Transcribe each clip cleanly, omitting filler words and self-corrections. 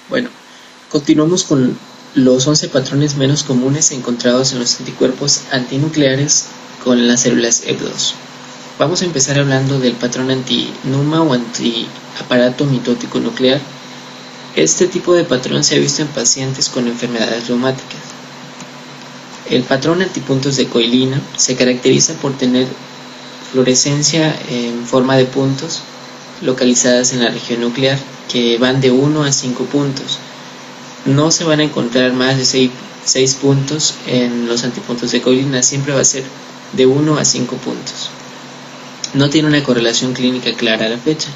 Bueno, continuamos con los 11 patrones menos comunes encontrados en los anticuerpos antinucleares con las células EP2. Vamos a empezar hablando del patrón anti-NUMA o antiaparato mitótico nuclear. Este tipo de patrón se ha visto en pacientes con enfermedades reumáticas. El patrón antipuntos de coilina se caracteriza por tener fluorescencia en forma de puntos localizadas en la región nuclear que van de 1 a 5 puntos. No se van a encontrar más de 6 puntos en los antipuntos de coilina, siempre va a ser de 1 a 5 puntos. No tiene una correlación clínica clara a la fecha.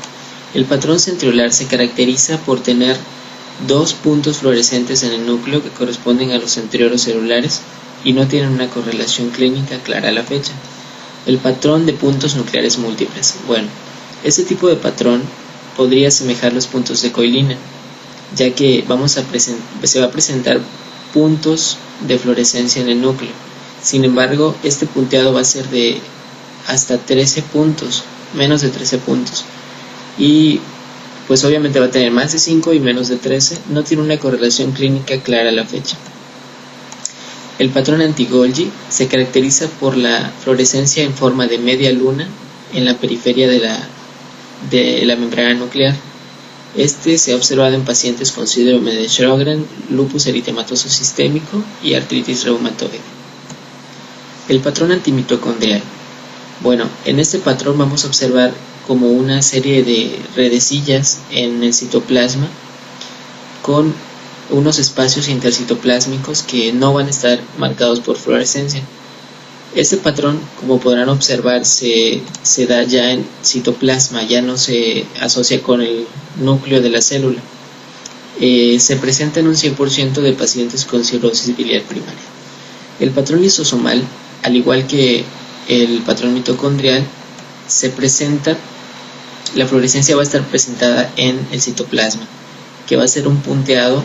El patrón centriolar se caracteriza por tener 2 puntos fluorescentes en el núcleo que corresponden a los centrioros celulares y no tienen una correlación clínica clara a la fecha. El patrón de puntos nucleares múltiples. Bueno, este tipo de patrón podría asemejar los puntos de coilina, ya que se va a presentar puntos de fluorescencia en el núcleo. Sin embargo, este punteado va a ser de hasta 13 puntos, menos de 13 puntos. Y pues obviamente va a tener más de 5 y menos de 13. No tiene una correlación clínica clara a la fecha. El patrón anti-Golgi se caracteriza por la fluorescencia en forma de media luna en la periferia de la membrana nuclear. Este se ha observado en pacientes con síndrome de Sjögren, lupus eritematoso sistémico y artritis reumatoide. El patrón antimitocondrial. Bueno, en este patrón vamos a observar como una serie de redecillas en el citoplasma con unos espacios intercitoplásmicos que no van a estar marcados por fluorescencia. Este patrón, como podrán observar, se da ya en citoplasma, ya no se asocia con el núcleo de la célula. Se presenta en un 100% de pacientes con cirrosis biliar primaria. El patrón lisosomal, al igual que el patrón mitocondrial, la fluorescencia va a estar presentada en el citoplasma, que va a ser un punteado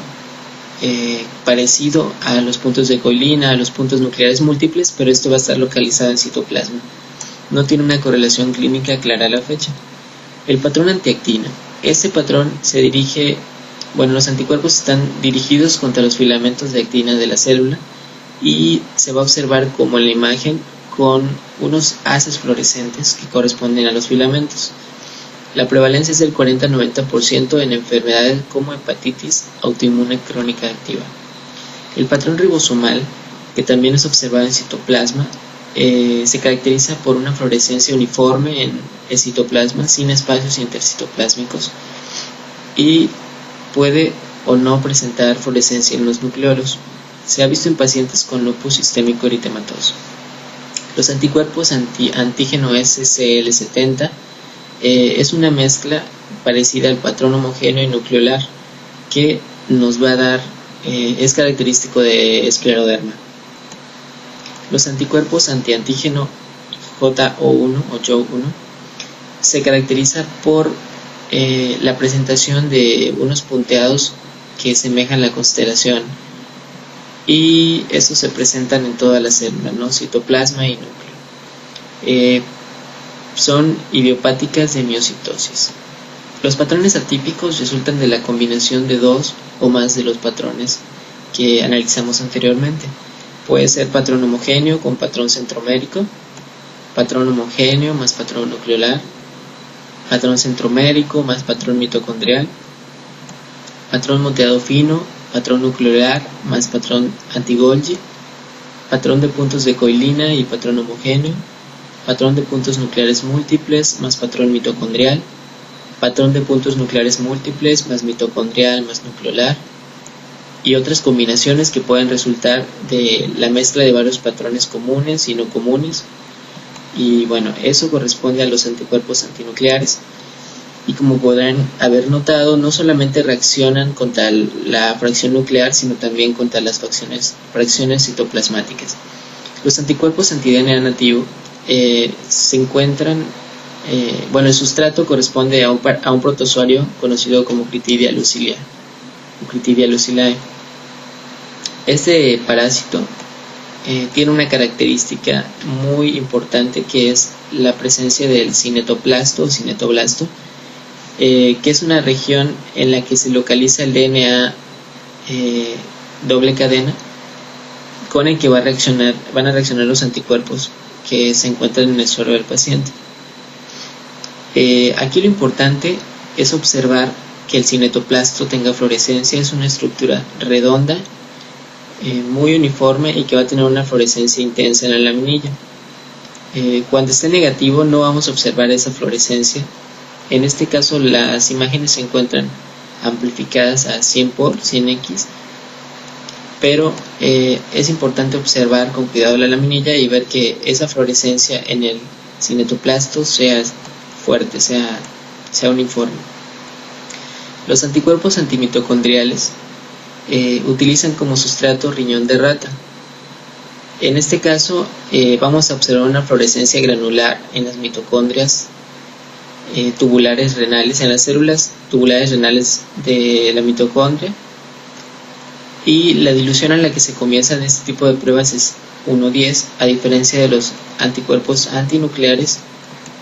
parecido a los puntos de coilina, a los puntos nucleares múltiples, pero esto va a estar localizado en citoplasma. No tiene una correlación clínica clara a la fecha. El patrón antiactina. Este patrón los anticuerpos están dirigidos contra los filamentos de actina de la célula y se va a observar como en la imagen con unos haces fluorescentes que corresponden a los filamentos. La prevalencia es del 40-90% en enfermedades como hepatitis autoinmune crónica activa. El patrón ribosomal, que también es observado en citoplasma, se caracteriza por una fluorescencia uniforme en el citoplasma sin espacios intercitoplásmicos y puede o no presentar fluorescencia en los nucleolos. Se ha visto en pacientes con lupus sistémico eritematoso. Los anticuerpos antígeno SCL70 es una mezcla parecida al patrón homogéneo y nucleolar que nos va a dar, es característico de escleroderma. Los anticuerpos antiantígeno JO1 o JO1 se caracteriza por la presentación de unos punteados que semejan la constelación y estos se presentan en toda la célula, ¿no? Citoplasma y núcleo. Son idiopáticas de miocitosis. Los patrones atípicos resultan de la combinación de dos o más de los patrones que analizamos anteriormente. Puede ser patrón homogéneo con patrón centromérico, patrón homogéneo más patrón nucleolar, patrón centromérico más patrón mitocondrial, patrón moteado fino, patrón nucleolar más patrón anti-Golgi, patrón de puntos de coilina y patrón homogéneo, patrón de puntos nucleares múltiples más patrón mitocondrial, patrón de puntos nucleares múltiples más mitocondrial más nucleolar y otras combinaciones que pueden resultar de la mezcla de varios patrones comunes y no comunes. Y bueno, eso corresponde a los anticuerpos antinucleares y como podrán haber notado, no solamente reaccionan contra la fracción nuclear, sino también contra las fracciones citoplasmáticas. Los anticuerpos anti-DNA nativo se encuentran, el sustrato corresponde a un protozoario conocido como Critidea lucilae. Este parásito tiene una característica muy importante que es la presencia del cinetoplasto o cinetoblasto. que es una región en la que se localiza el DNA doble cadena, con el que van a reaccionar los anticuerpos que se encuentran en el suero del paciente. Aquí lo importante es observar que el cinetoplasto tenga fluorescencia. Es una estructura redonda, muy uniforme, y que va a tener una fluorescencia intensa en la laminilla. Cuando esté negativo no vamos a observar esa fluorescencia. En este caso las imágenes se encuentran amplificadas a 100 por 100x, pero es importante observar con cuidado la laminilla y ver que esa fluorescencia en el cinetoplasto sea fuerte, sea uniforme. Los anticuerpos antimitocondriales utilizan como sustrato riñón de rata. En este caso vamos a observar una fluorescencia granular en las mitocondrias tubulares renales, en las células tubulares renales de la mitocondria, y la dilución a la que se comienza en este tipo de pruebas es 1:10, a diferencia de los anticuerpos antinucleares,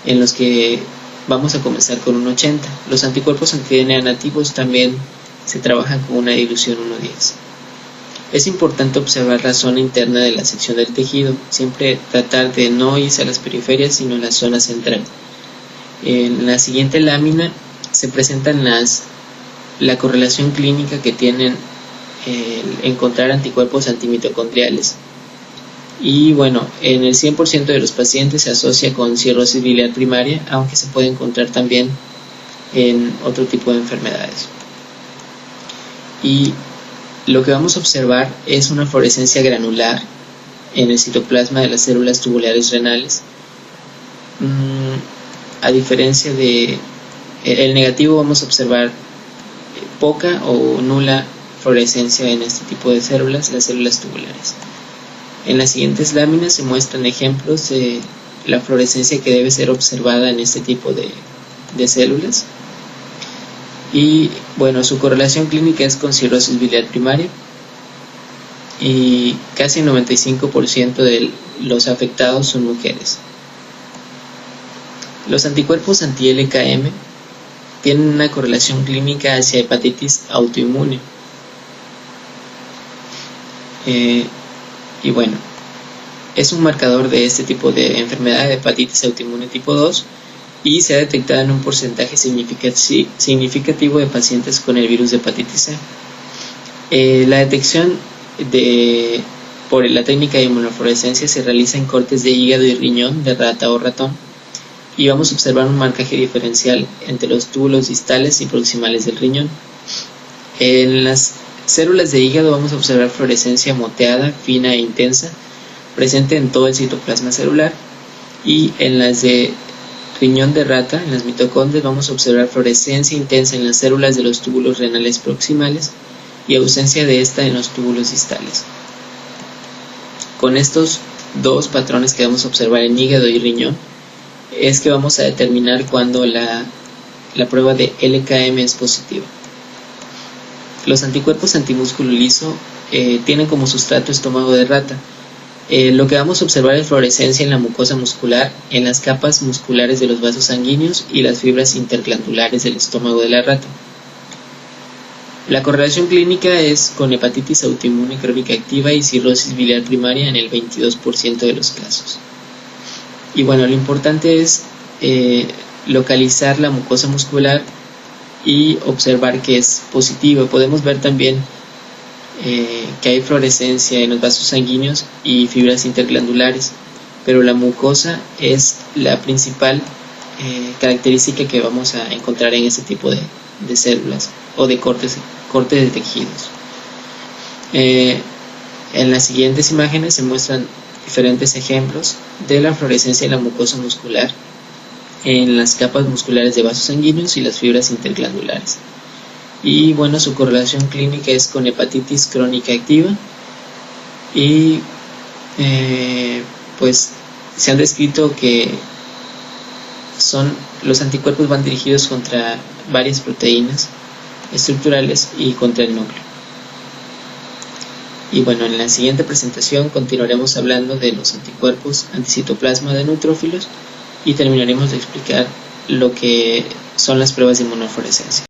en los que vamos a comenzar con 1:80. Los anticuerpos anti-DNA nativos también se trabajan con una dilución 1:10. Es importante observar la zona interna de la sección del tejido, siempre tratar de no irse a las periferias, sino a la zona central. En la siguiente lámina se presentan la correlación clínica que tienen encontrar anticuerpos antimitocondriales. Y bueno, en el 100% de los pacientes se asocia con cirrosis biliar primaria, aunque se puede encontrar también en otro tipo de enfermedades. Y lo que vamos a observar es una fluorescencia granular en el citoplasma de las células tubulares renales. A diferencia de el negativo, vamos a observar poca o nula fluorescencia en este tipo de células, las células tubulares. En las siguientes láminas se muestran ejemplos de la fluorescencia que debe ser observada en este tipo de células. Y bueno, su correlación clínica es con cirrosis biliar primaria, y casi el 95% de los afectados son mujeres. Los anticuerpos anti-LKM tienen una correlación clínica hacia hepatitis autoinmune. Y bueno, es un marcador de este tipo de enfermedad de hepatitis autoinmune tipo 2, y se ha detectado en un porcentaje significativo de pacientes con el virus de hepatitis C. La detección por la técnica de inmunofluorescencia se realiza en cortes de hígado y riñón de rata o ratón, y vamos a observar un marcaje diferencial entre los túbulos distales y proximales del riñón. En las células de hígado vamos a observar fluorescencia moteada, fina e intensa, presente en todo el citoplasma celular, y en las de riñón de rata, en las mitocondrias, vamos a observar fluorescencia intensa en las células de los túbulos renales proximales y ausencia de esta en los túbulos distales. Con estos dos patrones que vamos a observar en hígado y riñón es que vamos a determinar cuando la prueba de LKM es positiva. Los anticuerpos antimúsculo liso tienen como sustrato estómago de rata. Lo que vamos a observar es fluorescencia en la mucosa muscular, en las capas musculares de los vasos sanguíneos y las fibras interglandulares del estómago de la rata. La correlación clínica es con hepatitis autoinmune crónica activa y cirrosis biliar primaria en el 22% de los casos. Y bueno, lo importante es localizar la mucosa muscular y observar que es positiva. Podemos ver también que hay fluorescencia en los vasos sanguíneos y fibras interglandulares, pero la mucosa es la principal característica que vamos a encontrar en este tipo de células o de cortes de tejidos. En las siguientes imágenes se muestran diferentes ejemplos de la fluorescencia en la mucosa muscular, en las capas musculares de vasos sanguíneos y las fibras interglandulares. Y bueno, su correlación clínica es con hepatitis crónica activa, y pues se han descrito que los anticuerpos van dirigidos contra varias proteínas estructurales y contra el núcleo. Y bueno, en la siguiente presentación continuaremos hablando de los anticuerpos anticitoplasma de neutrófilos y terminaremos de explicar lo que son las pruebas de inmunofluorescencia.